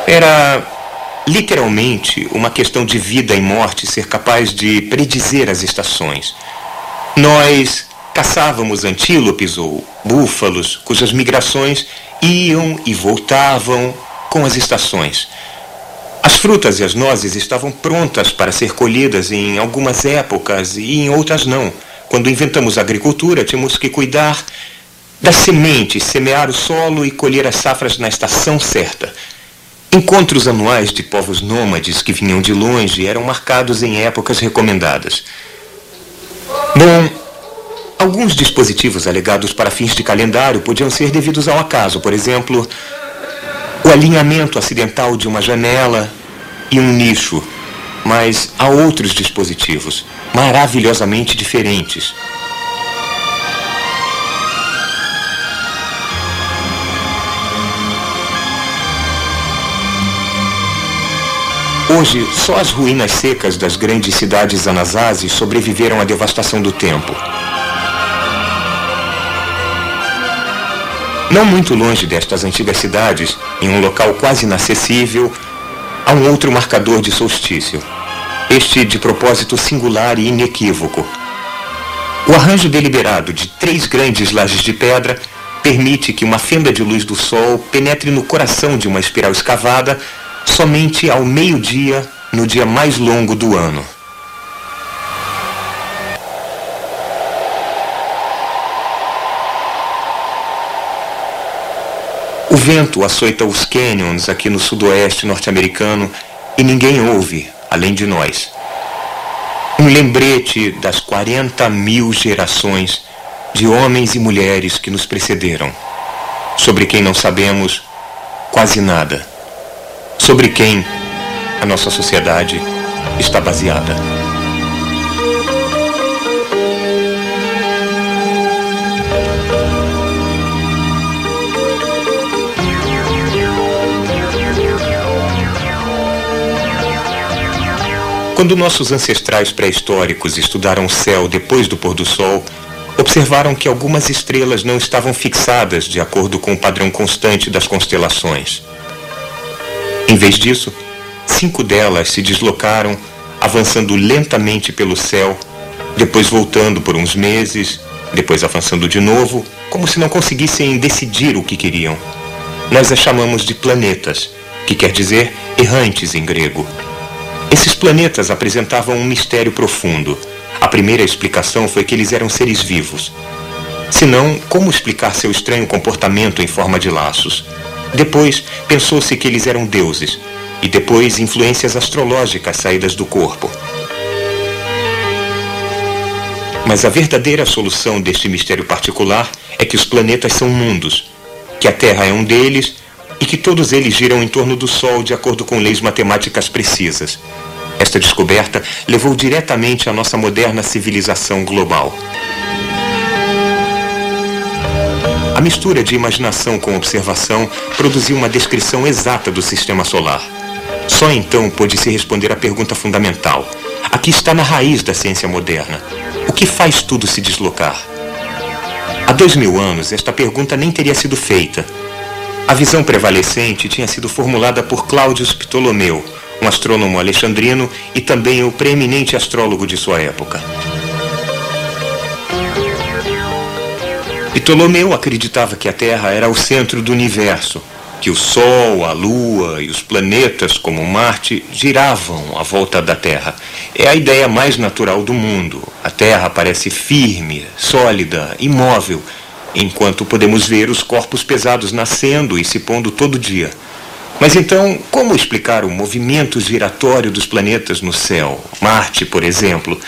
Era literalmente uma questão de vida e morte ser capaz de predizer as estações. Nós caçávamos antílopes ou búfalos, cujas migrações iam e voltavam com as estações. As frutas e as nozes estavam prontas para ser colhidas em algumas épocas e em outras não. Quando inventamos a agricultura, tínhamos que cuidar das sementes, semear o solo e colher as safras na estação certa. Encontros anuais de povos nômades que vinham de longe eram marcados em épocas recomendadas. Bom, alguns dispositivos alegados para fins de calendário podiam ser devidos ao acaso. Por exemplo, o alinhamento acidental de uma janela e um nicho. Mas há outros dispositivos maravilhosamente diferentes. Hoje, só as ruínas secas das grandes cidades Anasazi sobreviveram à devastação do tempo. Não muito longe destas antigas cidades, em um local quase inacessível, há um outro marcador de solstício. Este de propósito singular e inequívoco. O arranjo deliberado de 3 grandes lajes de pedra permite que uma fenda de luz do sol penetre no coração de uma espiral escavada somente ao meio-dia, no dia mais longo do ano. O vento açoita os canyons aqui no sudoeste norte-americano e ninguém ouve, além de nós. Um lembrete das 40.000 gerações de homens e mulheres que nos precederam, sobre quem não sabemos quase nada, sobre quem a nossa sociedade está baseada. Quando nossos ancestrais pré-históricos estudaram o céu depois do pôr do sol, observaram que algumas estrelas não estavam fixadas de acordo com o padrão constante das constelações. Em vez disso, 5 delas se deslocaram, avançando lentamente pelo céu, depois voltando por uns meses, depois avançando de novo, como se não conseguissem decidir o que queriam. Nós as chamamos de planetas, que quer dizer errantes em grego. Esses planetas apresentavam um mistério profundo. A primeira explicação foi que eles eram seres vivos. Se não, como explicar seu estranho comportamento em forma de laços? Depois, pensou-se que eles eram deuses. E depois, influências astrológicas saídas do corpo. Mas a verdadeira solução deste mistério particular é que os planetas são mundos, que a Terra é um deles e que todos eles giram em torno do Sol de acordo com leis matemáticas precisas. Esta descoberta levou diretamente à nossa moderna civilização global. A mistura de imaginação com observação produziu uma descrição exata do sistema solar. Só então pôde-se responder à pergunta fundamental. Aqui está na raiz da ciência moderna. O que faz tudo se deslocar? Há 2000 anos, esta pergunta nem teria sido feita. A visão prevalecente tinha sido formulada por Cláudio Ptolomeu, um astrônomo alexandrino e também o preeminente astrólogo de sua época. Ptolomeu acreditava que a Terra era o centro do universo, que o Sol, a Lua e os planetas, como Marte, giravam à volta da Terra. É a ideia mais natural do mundo. A Terra parece firme, sólida, imóvel, enquanto podemos ver os corpos pesados nascendo e se pondo todo dia. Mas então, como explicar o movimento giratório dos planetas no céu? Marte, por exemplo.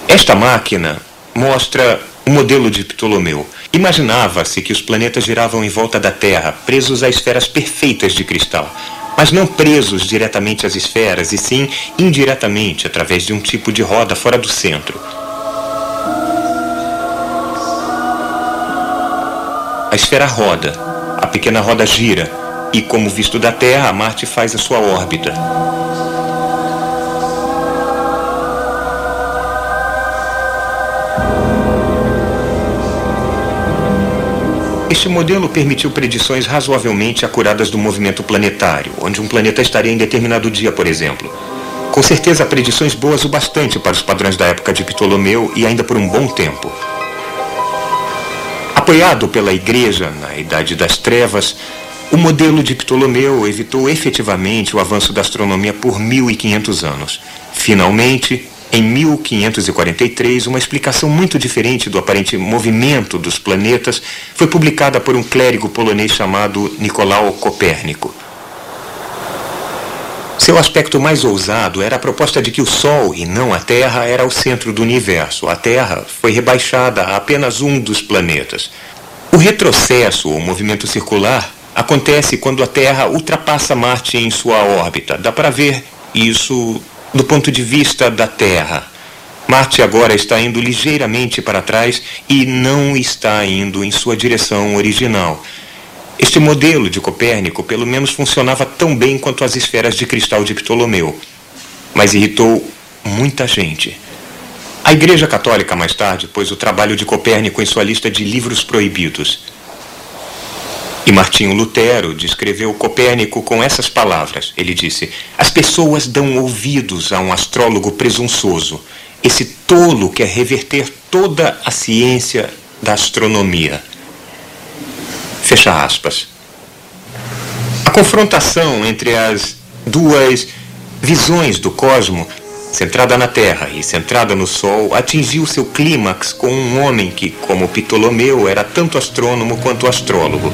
Esta máquina mostra o modelo de Ptolomeu. Imaginava-se que os planetas giravam em volta da Terra, presos a esferas perfeitas de cristal, mas não presos diretamente às esferas, e sim indiretamente, através de um tipo de roda fora do centro. A esfera roda, a pequena roda gira, e como visto da Terra, Marte faz a sua órbita. Este modelo permitiu predições razoavelmente acuradas do movimento planetário, onde um planeta estaria em determinado dia, por exemplo. Com certeza, predições boas o bastante para os padrões da época de Ptolomeu e ainda por um bom tempo. Apoiado pela Igreja na Idade das Trevas, o modelo de Ptolomeu evitou efetivamente o avanço da astronomia por 1500 anos. Finalmente, em 1543, uma explicação muito diferente do aparente movimento dos planetas foi publicada por um clérigo polonês chamado Nicolau Copérnico. Seu aspecto mais ousado era a proposta de que o Sol, e não a Terra, era o centro do universo. A Terra foi rebaixada a apenas um dos planetas. O retrocesso, ou movimento circular, acontece quando a Terra ultrapassa Marte em sua órbita. Dá para ver isso do ponto de vista da Terra. Marte agora está indo ligeiramente para trás e não está indo em sua direção original. Este modelo de Copérnico pelo menos funcionava tão bem quanto as esferas de cristal de Ptolomeu, mas irritou muita gente. A Igreja Católica mais tarde pôs o trabalho de Copérnico em sua lista de livros proibidos. E Martinho Lutero descreveu Copérnico com essas palavras. Ele disse: as pessoas dão ouvidos a um astrólogo presunçoso. Esse tolo quer reverter toda a ciência da astronomia. Fecha aspas. A confrontação entre as duas visões do cosmo, centrada na Terra e centrada no Sol, atingiu seu clímax com um homem que, como Ptolomeu, era tanto astrônomo quanto astrólogo.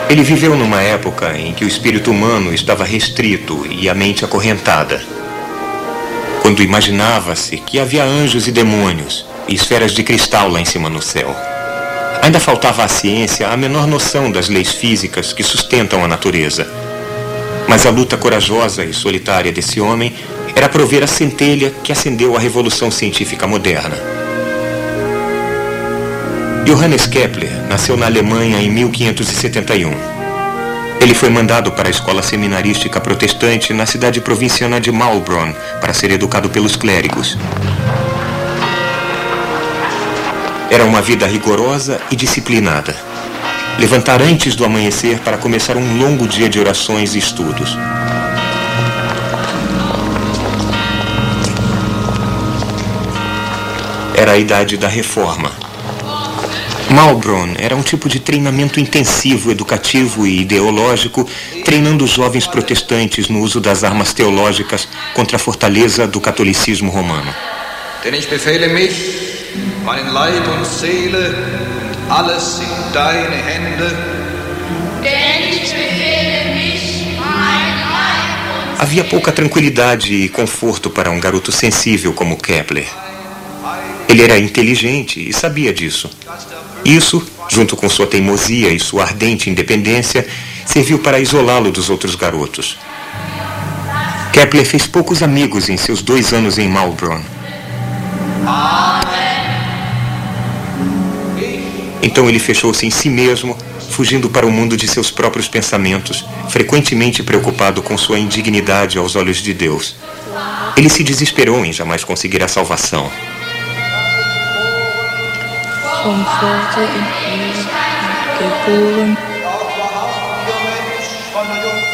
Ele viveu numa época em que o espírito humano estava restrito e a mente acorrentada. Quando imaginava-se que havia anjos e demônios e esferas de cristal lá em cima no céu. Ainda faltava à ciência a menor noção das leis físicas que sustentam a natureza. Mas a luta corajosa e solitária desse homem era prover a centelha que acendeu a revolução científica moderna. Johannes Kepler nasceu na Alemanha em 1571. Ele foi mandado para a escola seminarística protestante na cidade provinciana de Maulbronn para ser educado pelos clérigos. Era uma vida rigorosa e disciplinada. Levantar antes do amanhecer para começar um longo dia de orações e estudos. Era a idade da Reforma. Maulbronn era um tipo de treinamento intensivo, educativo e ideológico, treinando os jovens protestantes no uso das armas teológicas contra a fortaleza do catolicismo romano. Denn ich befehle mich, meinen Leib und Seele, alles in deine Hände. Denn ich befehle mich, mein Leib und Havia pouca tranquilidade e conforto para um garoto sensível como Kepler. Ele era inteligente e sabia disso. Isso, junto com sua teimosia e sua ardente independência, serviu para isolá-lo dos outros garotos. Kepler fez poucos amigos em seus 2 anos em Maulbronn. Então ele fechou-se em si mesmo, fugindo para o mundo de seus próprios pensamentos, frequentemente preocupado com sua indignidade aos olhos de Deus. Ele se desesperou em jamais conseguir a salvação.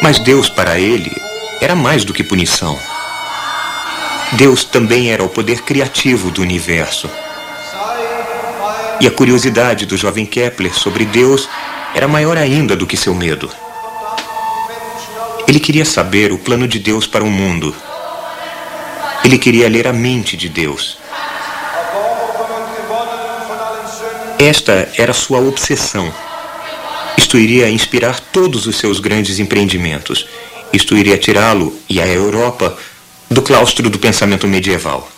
Mas Deus, para ele, era mais do que punição. Deus também era o poder criativo do universo. E a curiosidade do jovem Kepler sobre Deus era maior ainda do que seu medo. Ele queria saber o plano de Deus para o mundo. Ele queria ler a mente de Deus. Esta era sua obsessão. Isto iria inspirar todos os seus grandes empreendimentos. Isto iria tirá-lo e a Europa do claustro do pensamento medieval.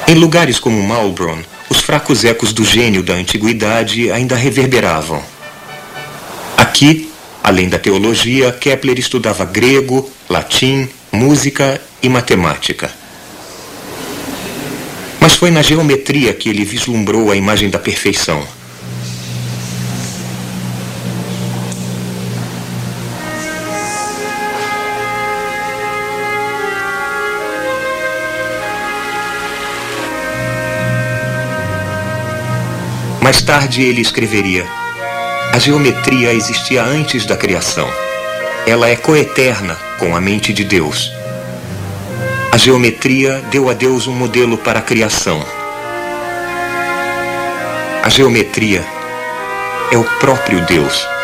Em lugares como Maulbronn, os fracos ecos do gênio da antiguidade ainda reverberavam. Aqui, além da teologia, Kepler estudava grego, latim, música e matemática. Mas foi na geometria que ele vislumbrou a imagem da perfeição. Mais tarde ele escreveria: a geometria existia antes da criação. Ela é coeterna com a mente de Deus. A geometria deu a Deus um modelo para a criação. A geometria é o próprio Deus.